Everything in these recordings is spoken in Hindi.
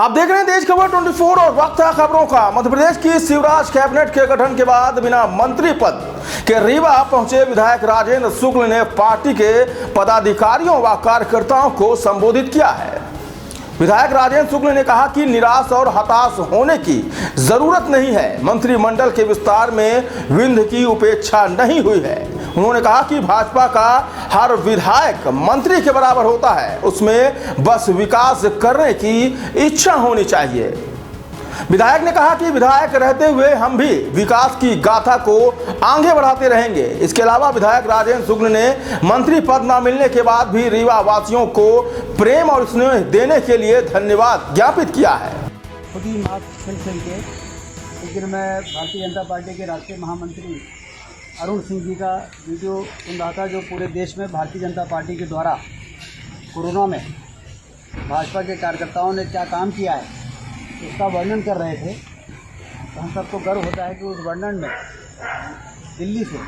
आप देख रहे हैं देश खबर 24 और वक्त है खबरों का। मध्य प्रदेश की शिवराज कैबिनेट के गठन के बाद बिना मंत्री पद के रीवा पहुंचे विधायक राजेंद्र शुक्ल ने पार्टी के पदाधिकारियों व कार्यकर्ताओं को संबोधित किया है। विधायक राजेंद्र शुक्ल ने कहा कि निराश और हताश होने की जरूरत नहीं है। मंत्रिमंडल के विस्तार में विंध्य की उपेक्षा नहीं हुई है। उन्होंने कहा कि भाजपा का हर विधायक मंत्री के बराबर होता है, उसमें बस विकास करने की इच्छा होनी चाहिए। विधायक ने कहा कि विधायक रहते हुए हम भी विकास की गाथा को आगे बढ़ाते रहेंगे। इसके अलावा विधायक राजेंद्र शुक्ल ने मंत्री पद न मिलने के बाद भी रीवा वासियों को प्रेम और स्नेह देने के लिए धन्यवाद ज्ञापित किया है। खुद ही मास्क सिल के एक दिन मैं भारतीय जनता पार्टी के राष्ट्रीय महामंत्री अरुण सिंह जी का वीडियो सुन रहा था, जो पूरे देश में भारतीय जनता पार्टी के द्वारा कोरोना में भाजपा के कार्यकर्ताओं ने क्या काम किया है उसका वर्णन कर रहे थे। तो हम सबको गर्व होता है कि उस वर्णन में दिल्ली से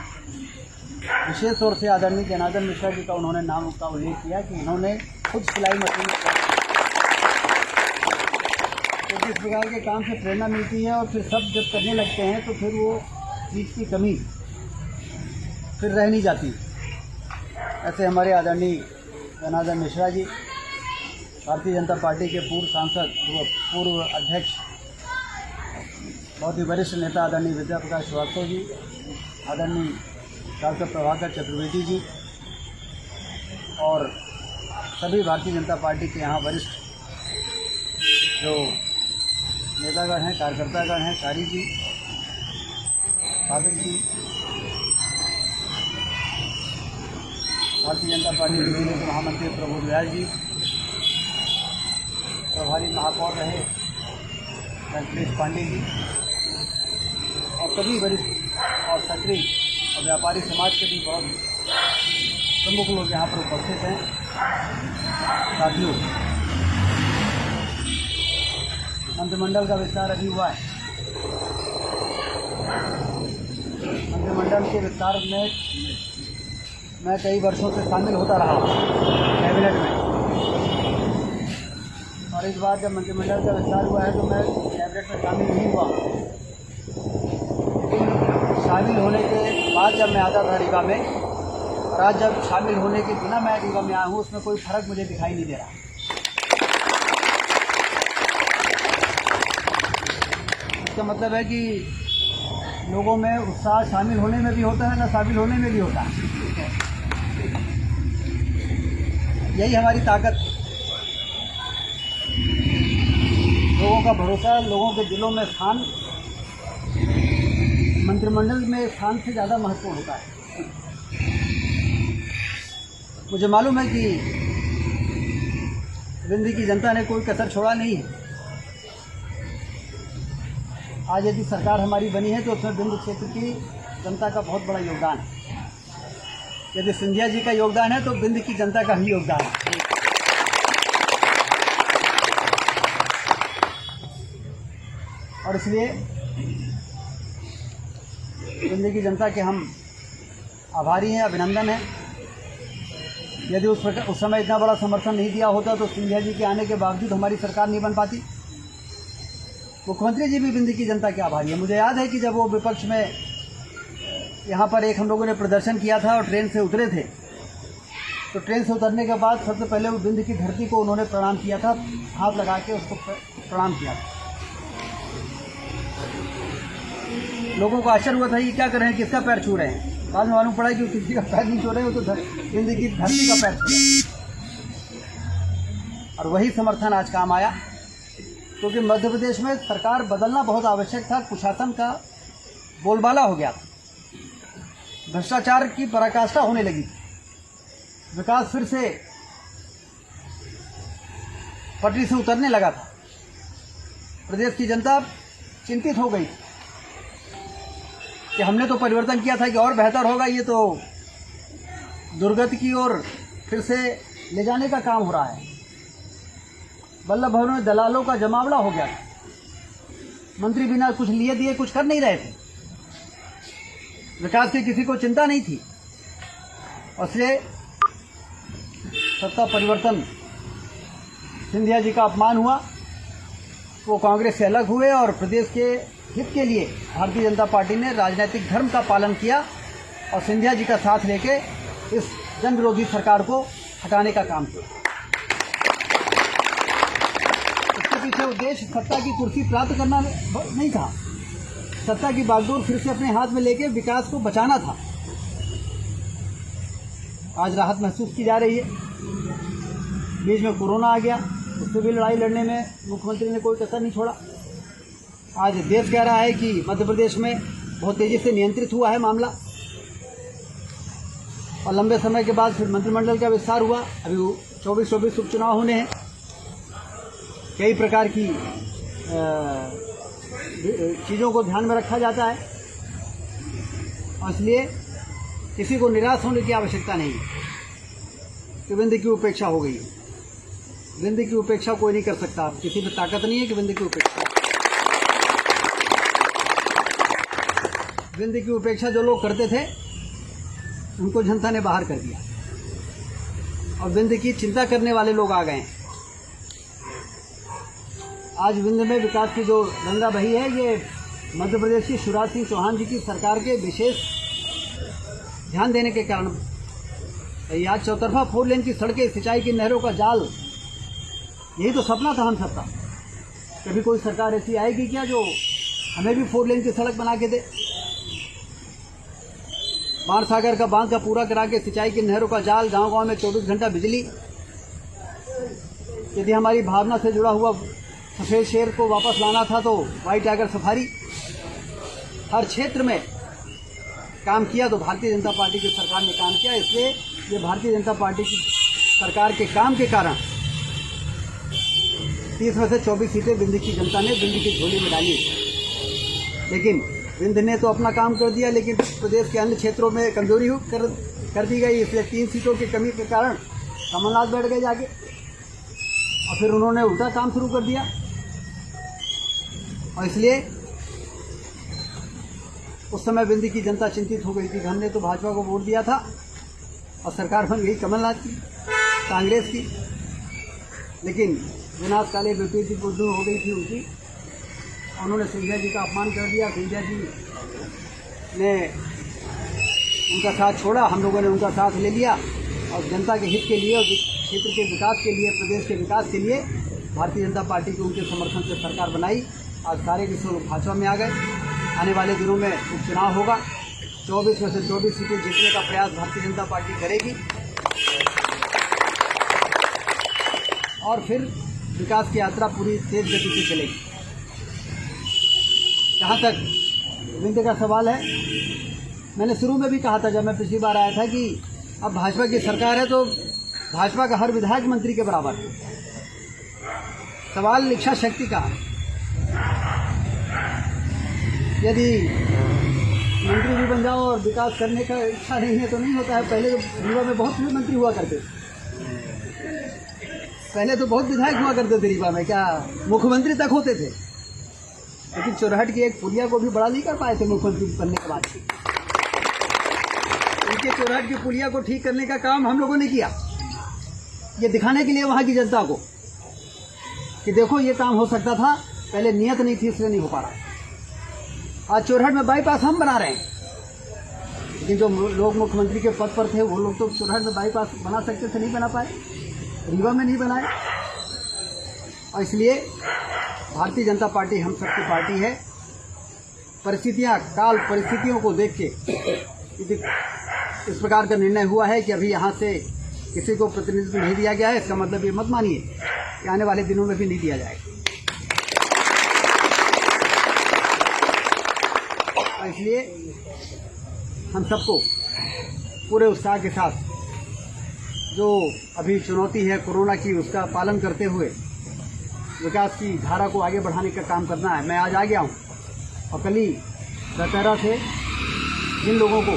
विशेष तौर से आदरणीय जनार्दन मिश्रा जी का उन्होंने नाम का उल्लेख किया कि इन्होंने खुद सिलाई मशीन तो जिस प्रकार के काम से प्रेरणा मिलती है और फिर सब जब करने लगते हैं तो फिर वो चीज़ की कमी फिर रह नहीं जाती। ऐसे हमारे आदरणीय जनार्दन मिश्रा जी, भारतीय जनता पार्टी के पूर्व सांसद पूर्व अध्यक्ष, बहुत ही वरिष्ठ नेता आदरणीय विद्या प्रकाश श्रीवास्तव जी, आदरणीय डॉक्टर प्रभाकर चतुर्वेदी जी और सभी भारतीय जनता पार्टी के यहाँ वरिष्ठ जो नेतागण हैं, कार्यकर्तागण हैं, कारी जी, बादल जी, भारतीय जनता पार्टी के जिले के महामंत्री प्रबोध व्यास जी, प्रभारी महापौर रहे वेंकटेश पांडे जी और सभी वरिष्ठ और क्षत्रिय और व्यापारी समाज के भी बहुत प्रमुख लोग यहाँ पर उपस्थित हैं। साथियों, मंत्रिमंडल का विस्तार अभी हुआ है। मंत्रिमंडल के विस्तार में मैं कई वर्षों से शामिल होता रहा कैबिनेट में, और इस बार जब मंत्रिमंडल का विस्तार हुआ है तो मैं कैबिनेट में शामिल नहीं हुआ। लेकिन शामिल होने के बाद जब मैं आता था रीवा में, और आज जब शामिल होने के बिना मैं रीवा में आया हूँ, उसमें कोई फर्क मुझे दिखाई नहीं दे रहा। इसका मतलब है कि लोगों में उत्साह शामिल होने में भी होता है, ना शामिल होने में भी होता है। यही हमारी ताकत, लोगों का भरोसा, लोगों के दिलों में स्थान मंत्रिमंडल में स्थान से ज़्यादा महत्वपूर्ण होता है। मुझे मालूम है कि विंध्य की जनता ने कोई कसर छोड़ा नहीं है। आज यदि सरकार हमारी बनी है तो उसमें विंध्य क्षेत्र की जनता का बहुत बड़ा योगदान है। यदि सिंधिया जी का योगदान है तो विंध्य की जनता का ही योगदान है। और इसलिए विंध्य की जनता के हम आभारी हैं, अभिनंदन हैं। यदि उस समय इतना बड़ा समर्थन नहीं दिया होता तो सिंधिया जी के आने के बावजूद हमारी सरकार नहीं बन पाती। मुख्यमंत्री जी भी विंध्य की जनता के आभारी है। मुझे याद है कि जब वो विपक्ष में यहाँ पर एक हम लोगों ने प्रदर्शन किया था और ट्रेन से उतरे थे, तो ट्रेन से उतरने के बाद सबसे पहले वो विंध्य की धरती को उन्होंने प्रणाम किया था, हाथ लगा के उसको प्रणाम किया था। लोगों को आश्चर्य हुआ था ये क्या कर रहे हैं, किसका पैर छू रहे हैं। बाद में मालूम पड़ा कि किसी का पैर नहीं छू रहे, वो तो विंध्य की धरती का पैर छू रहे हैं। और वही समर्थन आज काम आया, क्योंकि मध्य प्रदेश में सरकार बदलना बहुत आवश्यक था। कुशासन का बोलबाला हो गया था, भ्रष्टाचार की पराकाष्ठा होने लगी थी, विकास फिर से पटरी से उतरने लगा था। प्रदेश की जनता चिंतित हो गई कि हमने तो परिवर्तन किया था कि और बेहतर होगा, ये तो दुर्गति की ओर फिर से ले जाने का काम हो रहा है। वल्लभ भवन में दलालों का जमावड़ा हो गया था। मंत्री बिना कुछ लिए दिए कुछ कर नहीं रहे थे। विकास की किसी को चिंता नहीं थी। और इसलिए सत्ता परिवर्तन, सिंधिया जी का अपमान हुआ, वो कांग्रेस से अलग हुए और प्रदेश के हित के लिए भारतीय जनता पार्टी ने राजनीतिक धर्म का पालन किया और सिंधिया जी का साथ लेके इस जन विरोधी सरकार को हटाने का काम किया। इसके पीछे उद्देश्य सत्ता की कुर्सी प्राप्त करना नहीं था, सत्ता की बागडोर फिर से अपने हाथ में लेके विकास को बचाना था। आज राहत महसूस की जा रही है। बीच में कोरोना आ गया, उससे भी लड़ाई लड़ने में मुख्यमंत्री ने कोई कसर नहीं छोड़ा। आज देश कह रहा है कि मध्य प्रदेश में बहुत तेजी से नियंत्रित हुआ है मामला और लंबे समय के बाद फिर मंत्रिमंडल का विस्तार हुआ। अभी 24 उपचुनाव होने हैं। कई प्रकार की चीज़ों को ध्यान में रखा जाता है और इसलिए किसी को निराश होने की आवश्यकता नहीं है कि विंध्य की उपेक्षा हो गई है। विंध्य की उपेक्षा कोई नहीं कर सकता। किसी में ताकत नहीं है कि विंध्य की उपेक्षा। विंध्य की उपेक्षा जो लोग करते थे उनको जनता ने बाहर कर दिया और विंध्य की चिंता करने वाले लोग आ गए हैं। आज विंध्य में विकास की जो गंगा बही है, ये मध्य प्रदेश की शिवराज सिंह चौहान जी की सरकार के विशेष ध्यान देने के कारण आज चौतरफा 4 लेन की सड़कें, सिंचाई की नहरों का जाल, यही तो सपना था हम सबका। कभी कोई सरकार ऐसी आएगी क्या जो हमें भी 4 लेन की सड़क बना के दे? बाणसागर का बांध का पूरा करा के सिंचाई की नहरों का जाल, गांव-गांव में 24 घंटा बिजली। यदि हमारी भावना से जुड़ा हुआ सफ़ेद शेर को वापस लाना था तो व्हाइट टाइगर सफारी। हर क्षेत्र में काम किया तो भारतीय जनता पार्टी की सरकार ने काम किया। इसलिए ये भारतीय जनता पार्टी की सरकार के काम के कारण 30 में से 24 सीटें विंध्य की जनता ने विंध्य की झोली में डाली। लेकिन विंध्य ने तो अपना काम कर दिया, लेकिन प्रदेश के अन्य क्षेत्रों में कमजोरी कर दी गई। इसलिए 3 सीटों की कमी के कारण कमलनाथ बैठ गए जाके और फिर उन्होंने उल्टा काम शुरू कर दिया। और इसलिए उस समय विंध्य की जनता चिंतित हो गई थी कि हमने तो भाजपा को वोट दिया था और सरकार बन गई कमलनाथ की, कांग्रेस की। लेकिन विनाशकाले विपरीत बुद्धि हो गई थी उनकी। उन्होंने सिंधिया जी का अपमान कर दिया। सिंधिया जी ने उनका साथ छोड़ा, हम लोगों ने उनका साथ ले लिया और जनता के हित के लिए और क्षेत्र के विकास के लिए, प्रदेश के विकास के लिए भारतीय जनता पार्टी को उनके समर्थन से सरकार बनाई। आज सारे के लोग भाजपा में आ गए। आने वाले दिनों में उपचुनाव होगा। 24 में से 24 सीटें जीतने का प्रयास भारतीय जनता पार्टी करेगी और फिर विकास की यात्रा पूरी तेज गति से चलेगी। जहाँ तक विंध्य का सवाल है, मैंने शुरू में भी कहा था जब मैं पिछली बार आया था कि अब भाजपा की सरकार है तो भाजपा का हर विधायक मंत्री के बराबर है। सवाल इच्छा शक्ति का है। यदि मंत्री भी बन जाओ और विकास करने का इच्छा नहीं है तो नहीं होता है। पहले तो रीवा में बहुत से मंत्री हुआ करते, पहले तो बहुत विधायक हुआ करते थे रीवा में, क्या मुख्यमंत्री तक होते थे। लेकिन चौराहट की एक पुलिया को भी बड़ा नहीं कर पाए थे मुख्यमंत्री बनने के बाद। उनके चौराहट की पुलिया को ठीक करने का काम हम लोगों ने किया, ये दिखाने के लिए वहाँ की जनता को कि देखो ये काम हो सकता था। पहले नियत नहीं थी, इसलिए नहीं हो पा रहा। आज चौराहट में बाईपास हम बना रहे हैं, लेकिन जो लोग मुख्यमंत्री के पद पर थे वो लोग तो चौराहट में बाईपास बना सकते थे, नहीं बना पाए। रीवा में नहीं बनाए। और इसलिए भारतीय जनता पार्टी हम सबकी पार्टी है। परिस्थितियाँ, काल परिस्थितियों को देख के इस प्रकार का निर्णय हुआ है कि अभी यहाँ से किसी को प्रतिनिधित्व नहीं दिया गया है। इसका मतलब ये मत मानिए कि आने वाले दिनों में भी नहीं दिया जाएगा। इसलिए हम सबको पूरे उत्साह के साथ जो अभी चुनौती है कोरोना की, उसका पालन करते हुए विकास की धारा को आगे बढ़ाने का काम करना है। मैं आज आ गया हूँ और कल ही दशहरा से जिन लोगों को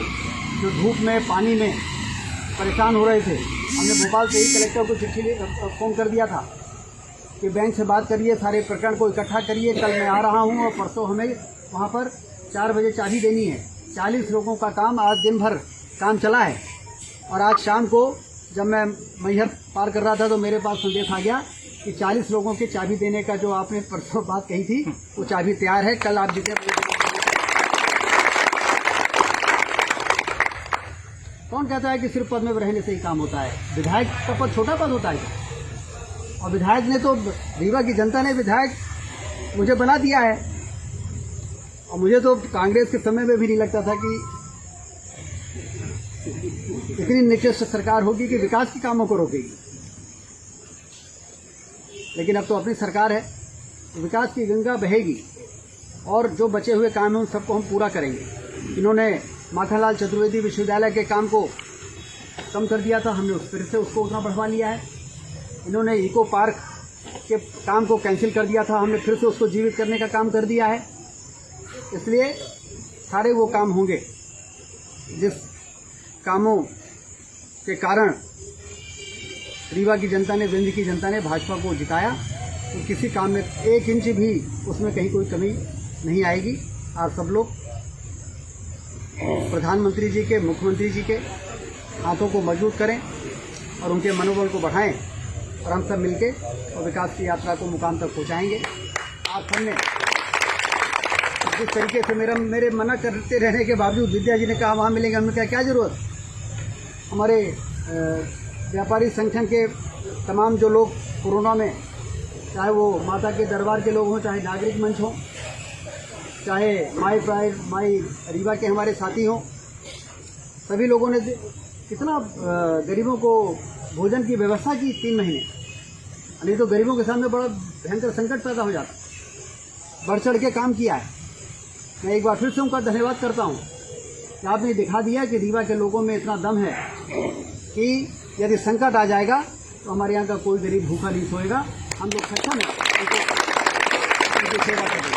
जो धूप में, पानी में परेशान हो रहे थे, हमने भोपाल से ही कलेक्टर को चिट्ठी फ़ोन कर दिया था कि बैंक से बात करिए, सारे प्रकरण को इकट्ठा करिए। कल मैं आ रहा हूँ और परसों हमें वहाँ पर 4 बजे चाबी देनी है। 40 लोगों का काम आज दिन भर काम चला है। और आज शाम को जब मैं मैहर पार कर रहा था तो मेरे पास संदेश आ गया कि 40 लोगों की चाबी देने का जो आपने परसों बात कही थी, वो चाबी तैयार है। कल आप जितने कौन कहता है कि सिर्फ पद में रहने से ही काम होता है? विधायक का पद छोटा पद होता है क्या? और विधायक ने तो, रीवा की जनता ने विधायक मुझे बना दिया है। और मुझे तो कांग्रेस के समय में भी नहीं लगता था कि इतनी निकृष्ट सरकार होगी कि विकास के कामों को रोकेगी। लेकिन अब तो अपनी सरकार है, तो विकास की गंगा बहेगी और जो बचे हुए काम हैं उन सबको हम पूरा करेंगे। इन्होंने माखनलाल चतुर्वेदी विश्वविद्यालय के काम को कम कर दिया था, हमने फिर से उसको उतना बढ़वा लिया है। इन्होंने इको पार्क के काम को कैंसिल कर दिया था, हमने फिर से उसको जीवित करने का काम कर दिया है। इसलिए सारे वो काम होंगे जिस कामों के कारण रीवा की जनता ने, विंध्य की जनता ने भाजपा को जिताया। तो किसी काम में 1 इंच भी उसमें कहीं कोई कमी नहीं आएगी। आप सब लोग प्रधानमंत्री जी के, मुख्यमंत्री जी के हाथों को मजबूत करें और उनके मनोबल को बढ़ाएं और हम सब मिलके और विकास की यात्रा को मुकाम तक पहुंचाएंगे। आप सबने जिस तरीके से मेरे मना करते रहने के बावजूद विद्या जी ने कहा वहाँ मिलेंगे, हमने कहा क्या ज़रूरत। हमारे व्यापारी संगठन के तमाम जो लोग कोरोना में, चाहे वो माता के दरबार के लोग हों, चाहे नागरिक मंच हों, चाहे माई प्राइड, माई रीवा के हमारे साथी हों, सभी लोगों ने कितना गरीबों को भोजन की व्यवस्था की 3 महीने। नहीं तो गरीबों के सामने बड़ा भयंकर संकट पैदा हो जाता। बढ़ चढ़ के काम किया है। मैं एक बार फिर से उनका धन्यवाद करता हूँ कि आपने दिखा दिया कि रीवा के लोगों में इतना दम है कि यदि संकट आ जाएगा तो हमारे यहाँ का कोई गरीब भूखा नहीं सोएगा। हम लोग सक्षम हैं उनकी सेवा करेंगे।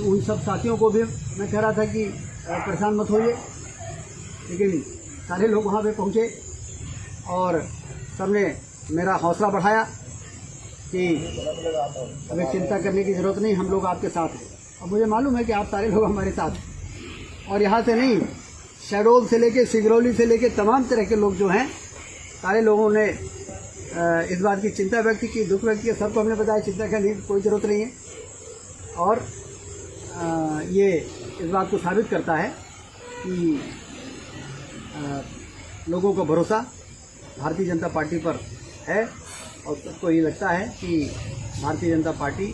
उन सब साथियों को भी मैं कह रहा था कि परेशान मत होइए, लेकिन सारे लोग वहाँ पे पहुँचे और सबने मेरा हौसला बढ़ाया कि अभी चिंता करने की ज़रूरत नहीं, हम लोग आपके साथ हैं। और मुझे मालूम है कि आप सारे लोग हमारे साथ हैं। और यहाँ से नहीं, शहडोल से लेके, सिगरौली से लेके तमाम तरह के लोग जो हैं, सारे लोगों ने इस बात की चिंता व्यक्त की, दुख व्यक्त किया। सबको हमने बताया चिंता करने की कोई ज़रूरत नहीं है। और ये इस बात को साबित करता है कि लोगों का भरोसा भारतीय जनता पार्टी पर है और सबको ये लगता है कि भारतीय जनता पार्टी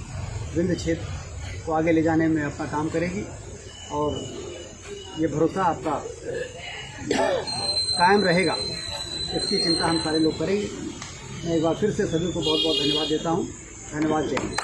विंध्य क्षेत्र को आगे ले जाने में अपना काम करेगी और ये भरोसा आपका कायम रहेगा, इसकी चिंता हम सारे लोग करेंगे। मैं एक बार फिर से सभी को बहुत बहुत धन्यवाद देता हूँ। धन्यवाद। जय हिंद।